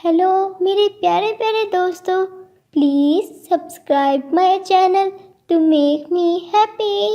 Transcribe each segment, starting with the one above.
Hello میرے پیارے پیارے دوستو، please subscribe my channel to make me happy.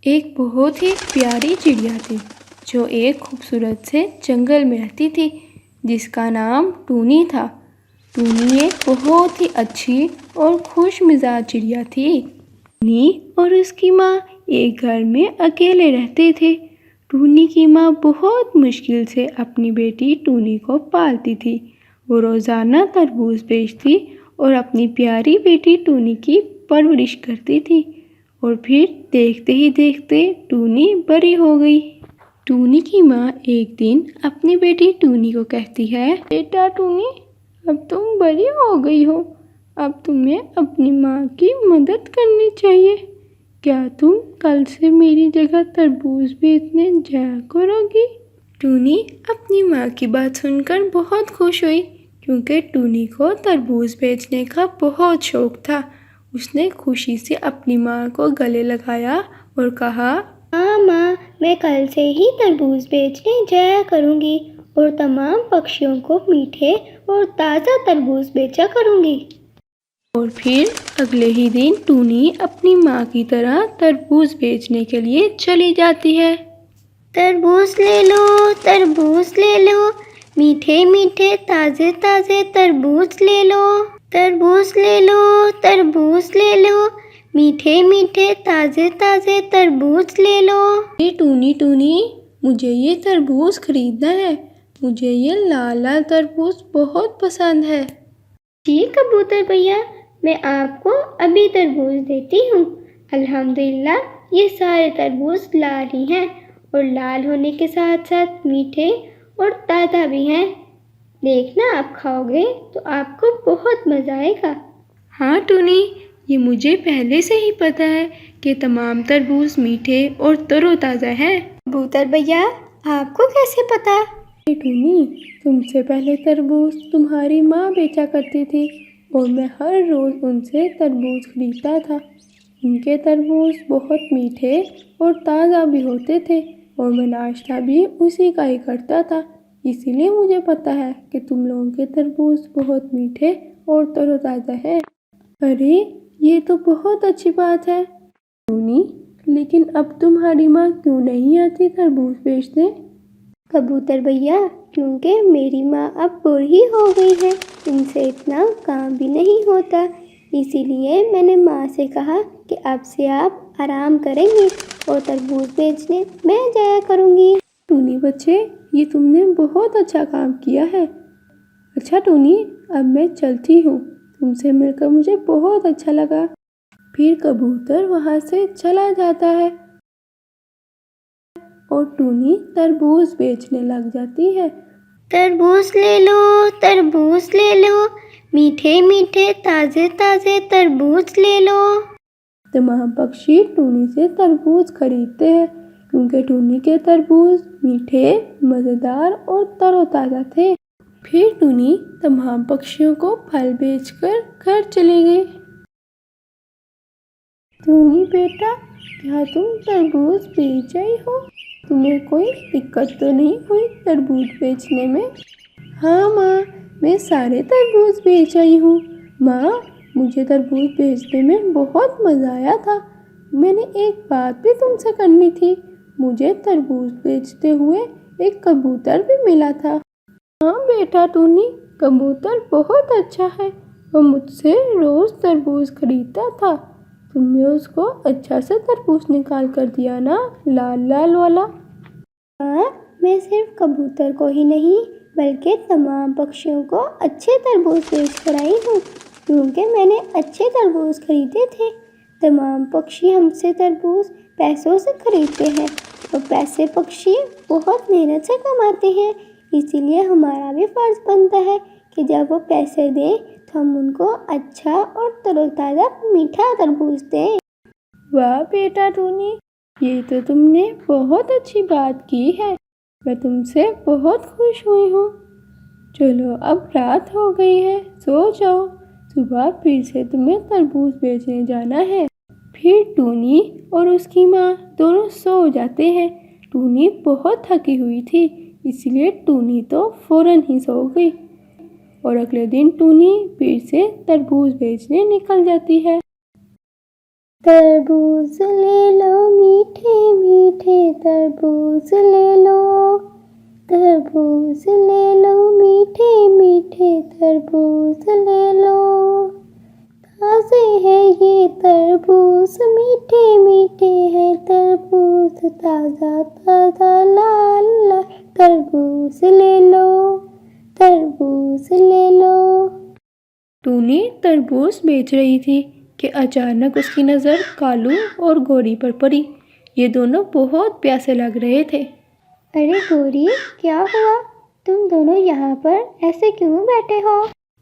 ایک بہت ہی پیاری چڑیا تھی جو ایک خوبصورت سے جنگل میں رہتی تھی جس کا نام ٹونی تھا۔ ٹونی ایک بہت ہی اچھی اور خوش مزاج چڑیا تھی۔ ٹونی اور اس کی ماں ایک گھر میں اکیلے رہتے تھے۔ ٹونی کی ماں بہت مشکل سے اپنی بیٹی ٹونی کو پالتی تھی۔ وہ روزانہ تربوز بیچتی اور اپنی پیاری بیٹی ٹونی کی پرورش کرتی تھی، اور پھر دیکھتے ہی دیکھتے ٹونی بڑی ہو گئی۔ ٹونی کی ماں ایک دن اپنی بیٹی ٹونی کو کہتی ہے، بیٹا ٹونی، اب تم بڑی ہو گئی ہو، اب تمہیں اپنی ماں کی مدد کرنی چاہیے۔ کیا تم کل سے میری جگہ تربوز بیچنے جایا کرو گی؟ ٹونی اپنی ماں کی بات سن کر بہت خوش ہوئی، کیونکہ ٹونی کو تربوز بیچنے کا بہت شوق تھا۔ اس نے خوشی سے اپنی ماں کو گلے لگایا اور کہا، ہاں ماں، میں کل سے ہی تربوز بیچنے جایا کروں گی اور تمام پکشیوں کو میٹھے اور تازہ تربوز بیچا کروں گی۔ اور پھر اگلے ہی دن ٹونی اپنی ماں کی طرح تربوز بیچنے کے لیے چلی جاتی ہے۔ تربوز لے لو، تربوز لے لو، میٹھے میٹھے تازے تازے تربوز لے لو۔ تربوز لے لو، تربوز لے لو، میٹھے میٹھے تازے تازے تربوز لے لو۔ ٹونی ٹونی، مجھے یہ تربوز خریدنا ہے، مجھے یہ لال لال تربوز بہت پسند ہے۔ جی کبوتر بھیا، میں آپ کو ابھی تربوز دیتی ہوں۔ الحمدللہ یہ سارے تربوز لال ہی ہیں، اور لال ہونے کے ساتھ ساتھ میٹھے اور تازہ بھی ہیں۔ دیکھنا آپ کھاؤ گے تو آپ کو بہت مزہ آئے گا۔ ہاں ٹونی، یہ مجھے پہلے سے ہی پتا ہے کہ تمام تربوز میٹھے اور تر و تازہ ہیں۔ کبوتر بھیا، آپ کو کیسے پتا؟ ٹونی، تم سے پہلے تربوز تمہاری ماں بیچا کرتی تھی، اور میں ہر روز ان سے تربوز خریدتا تھا۔ ان کے تربوز بہت میٹھے اور تازہ بھی ہوتے تھے، اور میں ناشتہ بھی اسی کا ہی کرتا تھا، اسی لیے مجھے پتا ہے کہ تم لوگوں کے تربوز بہت میٹھے اور تر و تازہ ہے۔ ارے یہ تو بہت اچھی بات ہے ٹونی، لیکن اب تمہاری ماں کیوں نہیں آتی تربوز بیچنے؟ کبوتر بھیا، کیونکہ میری ماں اب بوڑھی ہو گئی ہے، ان سے اتنا کام بھی نہیں ہوتا، اسی لیے میں نے ماں سے کہا کہ اب سے آپ آرام کریں گے اور تربوز بیچنے میں جایا کروں گی۔ ٹونی بچے، یہ تم نے بہت اچھا کام کیا ہے۔ اچھا ٹونی، اب میں چلتی ہوں، تم سے مل کر مجھے بہت اچھا لگا۔ پھر کبوتر وہاں سے چلا جاتا ہے اور ٹونی تربوز بیچنے لگ جاتی ہے۔ تربوز لے لو، تربوز لے لو، میٹھے میٹھے تازے تازے تربوز لے لو۔ تمام پکشی ٹونی سے تربوز خریدتے ہیں، کیونکہ ٹونی کے تربوز میٹھے، مزیدار اور تر و تازہ تھے۔ پھر ٹونی تمام پکشیوں کو پھل بیچ کر گھر چلے گئے۔ ٹونی بیٹا، کیا تم تربوز بیچ آئی ہو؟ تمہیں کوئی دقت تو نہیں ہوئی تربوز بیچنے میں؟ ہاں ماں، میں سارے تربوز بیچ آئی ہوں۔ ماں، مجھے تربوز بیچنے میں بہت مزہ آیا تھا۔ میں نے ایک بات بھی تم سے کرنی تھی، مجھے تربوز بیچتے ہوئے ایک کبوتر بھی ملا تھا۔ ہاں بیٹا ٹونی، کبوتر بہت اچھا ہے، وہ مجھ سے روز تربوز خریدتا تھا۔ تم نے اس کو اچھا سا تربوز نکال کر دیا نا، لال لال والا۔ ہاں، میں صرف کبوتر کو ہی نہیں بلکہ تمام پکشیوں کو اچھے تربوز بیچ کر آئی ہوں، کیونکہ میں نے اچھے تربوز خریدے تھے۔ تمام پکشی ہم سے تربوز پیسوں سے خریدتے ہیں، اور پیسے پکشی بہت محنت سے کماتے ہیں، اسی لیے ہمارا بھی فرض بنتا ہے کہ جب وہ پیسے دیں تو ہم ان کو اچھا اور تر و تازہ میٹھا تربوز دیں۔ واہ بیٹا ٹونی، یہ تو تم نے بہت اچھی بات کی ہے، میں تم سے بہت خوش ہوئی ہوں۔ چلو اب رات ہو گئی ہے، سو جاؤ، صبح پھر سے تمہیں تربوز بیچنے جانا ہے۔ پھر ٹونی اور اس کی ماں دونوں سو جاتے ہیں۔ ٹونی بہت تھکی ہوئی تھی، اس لیے ٹونی تو فوراً ہی سو گئی۔ اور اگلے دن ٹونی پھر سے تربوز بیچنے نکل جاتی ہے۔ تربوز لے لو میٹھے میٹھے تربوز لے لو، تربوز لے لو میٹھے میٹھے تربوز لے لو، تازے ہے یہ تربوز میٹھے میٹھے ہے تربوز، تازہ تازہ لال لال تربوز لے لو، تربوز لے لو۔ ٹونی تربوز بیچ رہی تھی کہ اچانک اس کی نظر کالو اور گوری پر پڑی۔ یہ دونوں بہت پیاسے لگ رہے تھے۔ ارے گوری، کیا ہوا؟ تم دونوں یہاں پر ایسے کیوں بیٹھے ہو؟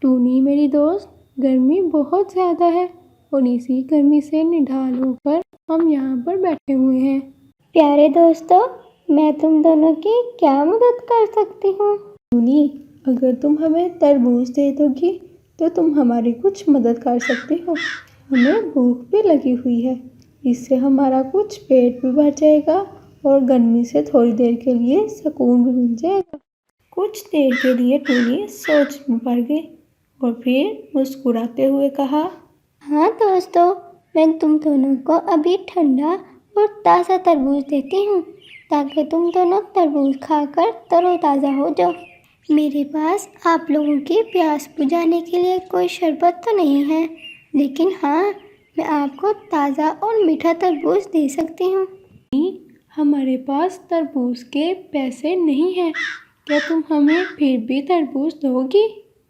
ٹونی میری دوست، گرمی بہت زیادہ ہے اور اسی گرمی سے نڈال ہو کر ہم یہاں پر بیٹھے ہوئے ہیں۔ پیارے دوستو، میں تم دونوں کی کیا مدد کر سکتی ہوں؟ ٹونی، اگر تم ہمیں تربوز دے دو گی تو تم ہماری کچھ مدد کر سکتے ہو۔ ہمیں بھوک بھی لگی ہوئی ہے، اس سے ہمارا کچھ پیٹ بھی بھر جائے گا اور گرمی سے تھوڑی دیر کے لیے سکون بھی مل جائے گا۔ کچھ دیر کے لیے ٹونی سوچ میں پڑ گئی اور پھر مسکراتے ہوئے کہا، ہاں دوستو، میں تم دونوں کو ابھی ٹھنڈا اور تازہ تربوز دیتی ہوں تاکہ تم دونوں تربوز کھا کر تر و تازہ ہو جاؤ۔ میرے پاس آپ لوگوں کی پیاس بجھانے کے لیے کوئی شربت تو نہیں ہے، لیکن ہاں، میں آپ کو تازہ اور میٹھا تربوز دے سکتی ہوں۔ ہمارے پاس تربوز کے پیسے نہیں ہیں، کیا تم ہمیں پھر بھی تربوز دو گی؟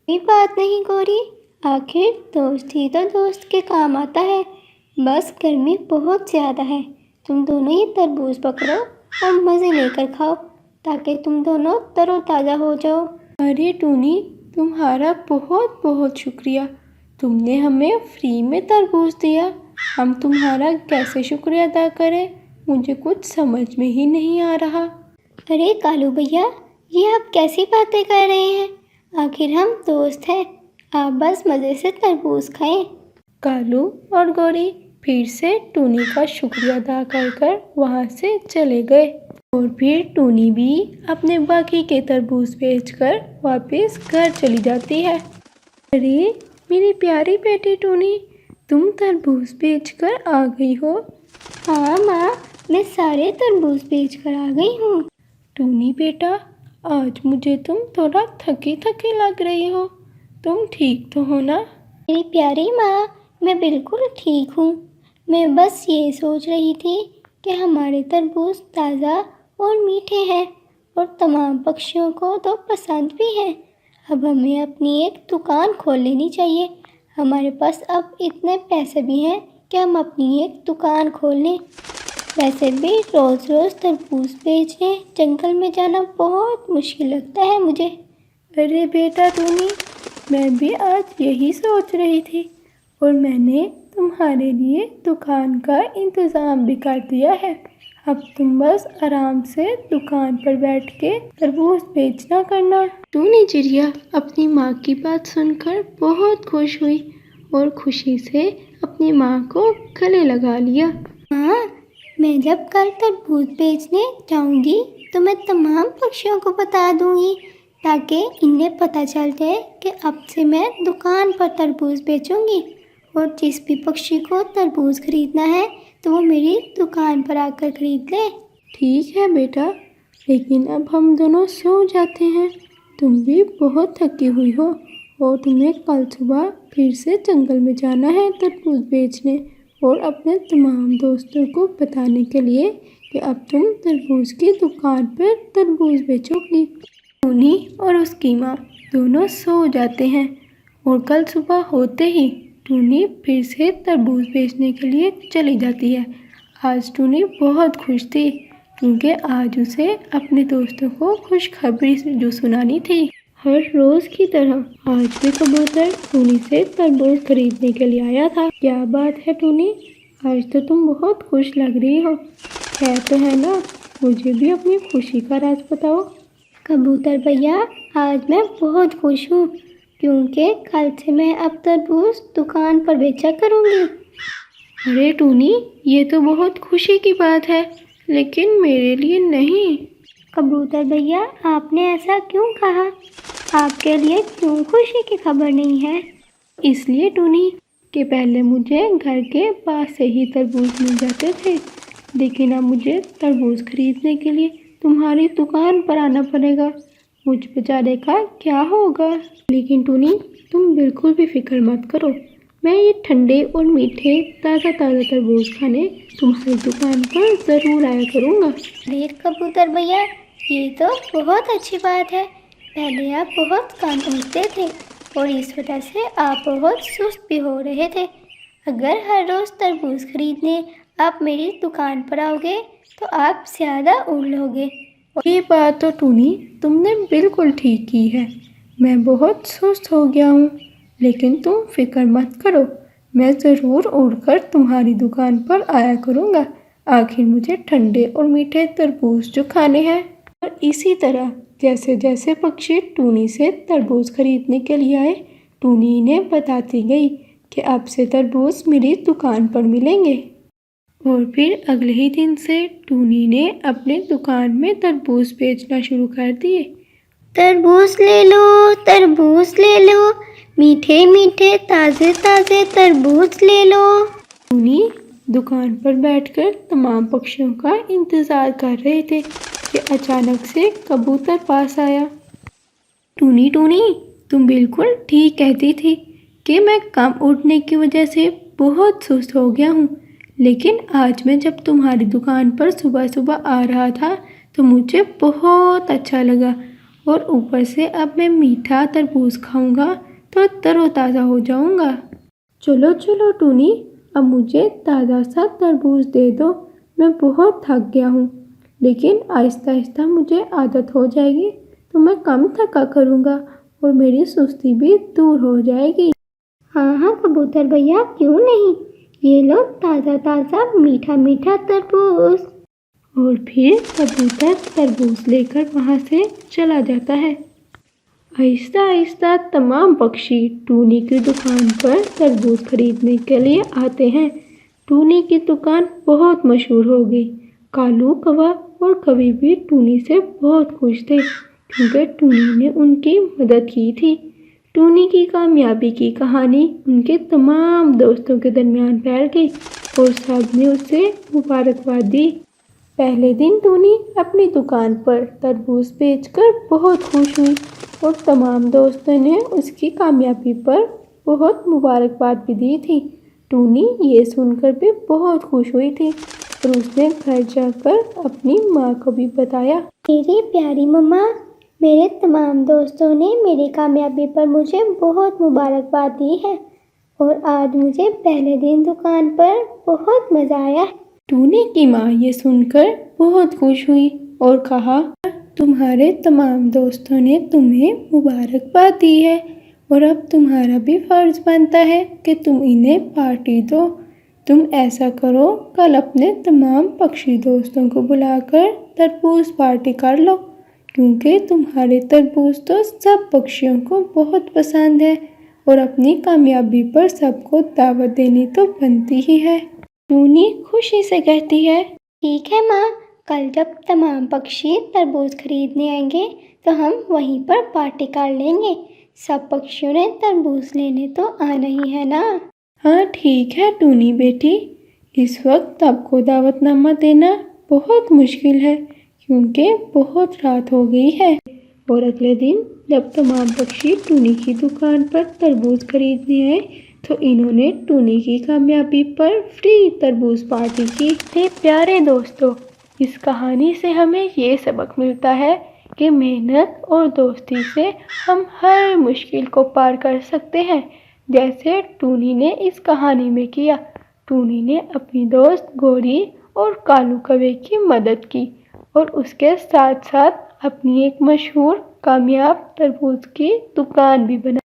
کوئی بات نہیں گوری، آخر دوست ہی تو دوست کے کام آتا ہے۔ بس گرمی بہت زیادہ ہے، تم دونوں یہ تربوز پکڑو اور مزے لے کر کھاؤ تاکہ تم دونوں تر و تازہ ہو جاؤ۔ ارے ٹونی، تمہارا بہت بہت شکریہ، تم نے ہمیں فری میں تربوز دیا۔ ہم تمہارا کیسے شکریہ ادا کریں، مجھے کچھ سمجھ میں ہی نہیں آ رہا۔ ارے کالو بھیا، یہ آپ کیسی باتیں کر رہے ہیں؟ آخر ہم دوست ہیں، آپ بس مزے سے تربوز کھائیں۔ کالو اور گوری پھر سے ٹونی کا شکریہ ادا کر کر وہاں سے چلے گئے اور پھر ٹونی بھی اپنے باقی کے تربوز بیچ کر واپس گھر چلی جاتی ہے۔ ارے میری پیاری بیٹی ٹونی، تم تربوز بیچ کر آ گئی ہو؟ ہاں ماں، میں سارے تربوز بیچ کر آ گئی ہوں۔ ٹونی بیٹا، آج مجھے تم تھوڑا تھکی تھکی لگ رہی ہو، تم ٹھیک تو ہو نا؟ میری پیاری ماں، میں بالکل ٹھیک ہوں۔ میں بس یہ سوچ رہی تھی کہ ہمارے تربوز تازہ اور میٹھے ہیں اور تمام پکشیوں کو تو پسند بھی ہیں۔ اب ہمیں اپنی ایک دکان کھول لینی چاہیے۔ ہمارے پاس اب اتنے پیسے بھی ہیں کہ ہم اپنی ایک دکان کھول لیں۔ ویسے بھی روز روز تربوز بیچنے جنگل میں جانا بہت مشکل لگتا ہے مجھے۔ ارے بیٹا ٹونی، میں بھی آج یہی سوچ رہی تھی اور میں نے تمہارے لیے دکان کا انتظام بھی کر دیا ہے۔ اب تم بس آرام سے دکان پر بیٹھ کے تربوز بیچنا کرنا۔ ٹونی چڑیا اپنی ماں کی بات سن کر بہت خوش ہوئی اور خوشی سے اپنی ماں کو گلے لگا لیا۔ ماں، میں جب کل تربوز بیچنے جاؤں گی تو میں تمام پکشیوں کو بتا دوں گی تاکہ انہیں پتہ چل جائے کہ اب سے میں دکان پر تربوز بیچوں گی، اور جس بھی پکشی کو تربوز خریدنا ہے تو وہ میری دکان پر آ کر خرید لے۔ ٹھیک ہے بیٹا، لیکن اب ہم دونوں سو جاتے ہیں، تم بھی بہت تھکی ہوئی ہو اور تمہیں کل صبح پھر سے جنگل میں جانا ہے تربوز بیچنے اور اپنے تمام دوستوں کو بتانے کے لیے کہ اب تم تربوز کی دکان پر تربوز بیچو گی۔ ٹونی اور اس کی ماں دونوں سو جاتے ہیں اور کل صبح ہوتے ہی ٹونی پھر سے تربوز بیچنے کے لیے چلی جاتی ہے۔ آج ٹونی بہت خوش تھی کیونکہ آج اسے اپنے دوستوں کو خوشخبری جو سنانی تھی۔ ہر روز کی طرح آج بھی کبوتر ٹونی سے تربوز خریدنے کے لیے آیا تھا۔ کیا بات ہے ٹونی، آج تو تم بہت خوش لگ رہی ہو، خیر تو ہے نا؟ مجھے بھی اپنی خوشی کا راز بتاؤ۔ کبوتر بھیا، آج میں بہت خوش ہوں کیونکہ کل سے میں اب تربوز دکان پر بیچا کروں گی۔ ارے ٹونی، یہ تو بہت خوشی کی بات ہے، لیکن میرے لیے نہیں۔ کبوتر بھیا، آپ نے ایسا کیوں کہا؟ آپ کے لیے کیوں خوشی کی خبر نہیں ہے؟ اس لیے ٹونی کہ پہلے مجھے گھر کے پاس سے ہی تربوز مل جاتے تھے، لیکن اب مجھے تربوز خریدنے کے لیے تمہاری دکان پر آنا پڑے گا۔ مجھ بیچارے کا کیا ہوگا؟ لیکن ٹونی تم بالکل بھی فکر مت کرو، میں یہ ٹھنڈے اور میٹھے تازہ تربوز کھانے تمہاری دکان پر ضرور آیا کروں گا۔ ارے کبوتر بھیا، یہ تو بہت اچھی بات ہے۔ پہلے آپ بہت کم اٹھتے تھے اور اس وجہ سے آپ بہت سست بھی ہو رہے تھے۔ اگر ہر روز تربوز خریدنے آپ میری دکان پر آؤ گے تو آپ زیادہ اڑ لو گے۔ یہ بات تو ٹونی تم نے بالکل ٹھیک کی ہے، میں بہت سست ہو گیا ہوں، لیکن تم فکر مت کرو، میں ضرور اڑ کر تمہاری دکان پر آیا کروں گا۔ آخر مجھے ٹھنڈے اور میٹھے تربوز جو کھانے ہیں۔ اور اسی طرح جیسے جیسے پکشی ٹونی سے تربوز خریدنے کے لیے آئے، ٹونی انہیں بتاتی گئی کہ اب سے تربوز میری دکان پر ملیں گے۔ اور پھر اگلے ہی دن سے ٹونی نے اپنے دکان میں تربوز بیچنا شروع کر دیے۔ تربوز لے لو، تربوز لے لو، میٹھے میٹھے تازے تازے تربوز لے لو۔ ٹونی دکان پر بیٹھ کر تمام پکشیوں کا انتظار کر رہے تھے کہ اچانک سے کبوتر پاس آیا۔ ٹونی تم بالکل ٹھیک کہتی تھی کہ میں کم اٹھنے کی وجہ سے بہت سست ہو گیا ہوں، لیکن آج میں جب تمہاری دکان پر صبح صبح آ رہا تھا تو مجھے بہت اچھا لگا، اور اوپر سے اب میں میٹھا تربوز کھاؤں گا تو تر و تازہ ہو جاؤں گا۔ چلو ٹونی، اب مجھے تازہ سا تربوز دے دو، میں بہت تھک گیا ہوں، لیکن آہستہ آہستہ مجھے عادت ہو جائے گی تو میں کم تھکا کروں گا اور میری سستی بھی دور ہو جائے گی۔ ہاں کبوتر بھیا، کیوں نہیں، یہ لو تازہ تازہ میٹھا میٹھا تربوز۔ اور پھر کبوتر تربوز لے کر وہاں سے چلا جاتا ہے۔ آہستہ آہستہ تمام پکشی ٹونی کی دکان پر تربوز خریدنے کے لیے آتے ہیں۔ ٹونی کی دکان بہت مشہور ہو گئی۔ کالو کوا اور کبھی بھی ٹونی سے بہت خوش تھے کیونکہ ٹونی نے ان کی مدد کی تھی۔ ٹونی کی کامیابی کی کہانی ان کے تمام دوستوں کے درمیان پھیل گئی اور سب نے اسے مبارکباد دی۔ پہلے دن ٹونی اپنی دکان پر تربوز بیچ کر بہت خوش ہوئی اور تمام دوستوں نے اس کی کامیابی پر بہت مبارکباد بھی دی تھی۔ ٹونی یہ سن کر بھی بہت خوش ہوئی تھی اور اس نے گھر جا کر اپنی ماں کو بھی بتایا۔ میری پیاری مما، میرے تمام دوستوں نے میری کامیابی پر مجھے بہت مبارکباد دی ہے اور آج مجھے پہلے دن دکان پر بہت مزہ آیا۔ ٹونی کی ماں یہ سن کر بہت خوش ہوئی اور کہا، تمہارے تمام دوستوں نے تمہیں مبارکباد دی ہے اور اب تمہارا بھی فرض بنتا ہے کہ تم انہیں پارٹی دو۔ تم ایسا کرو، کل اپنے تمام پکشی دوستوں کو بلا کر تربوز پارٹی کر لو، کیونکہ تمہارے تربوز تو سب پکشیوں کو بہت پسند ہے اور اپنی کامیابی پر سب کو دعوت دینی تو بنتی ہی ہے۔ ٹونی خوشی سے کہتی ہے، ٹھیک ہے ماں، کل جب تمام پکشی تربوز خریدنے آئیں گے تو ہم وہیں پر پارٹی کر لیں گے۔ سب پکشیوں نے تربوز لینے تو آنا ہی ہے نا۔ ہاں ٹھیک ہے ٹونی بیٹی، اس وقت سب کو دعوت نامہ دینا بہت مشکل ہے کیونکہ بہت رات ہو گئی ہے۔ اور اگلے دن جب تمام پکشی ٹونی کی دکان پر تربوز خریدنے آئے تو انہوں نے ٹونی کی کامیابی پر فری تربوز پارٹی کی۔ پیارے دوستو، اس کہانی سے ہمیں یہ سبق ملتا ہے کہ محنت اور دوستی سے ہم ہر مشکل کو پار کر سکتے ہیں، جیسے ٹونی نے اس کہانی میں کیا۔ ٹونی نے اپنی دوست گوری اور کالو کوے کی مدد کی اور اس کے ساتھ ساتھ اپنی ایک مشہور کامیاب تربوز کی دکان بھی بنائی۔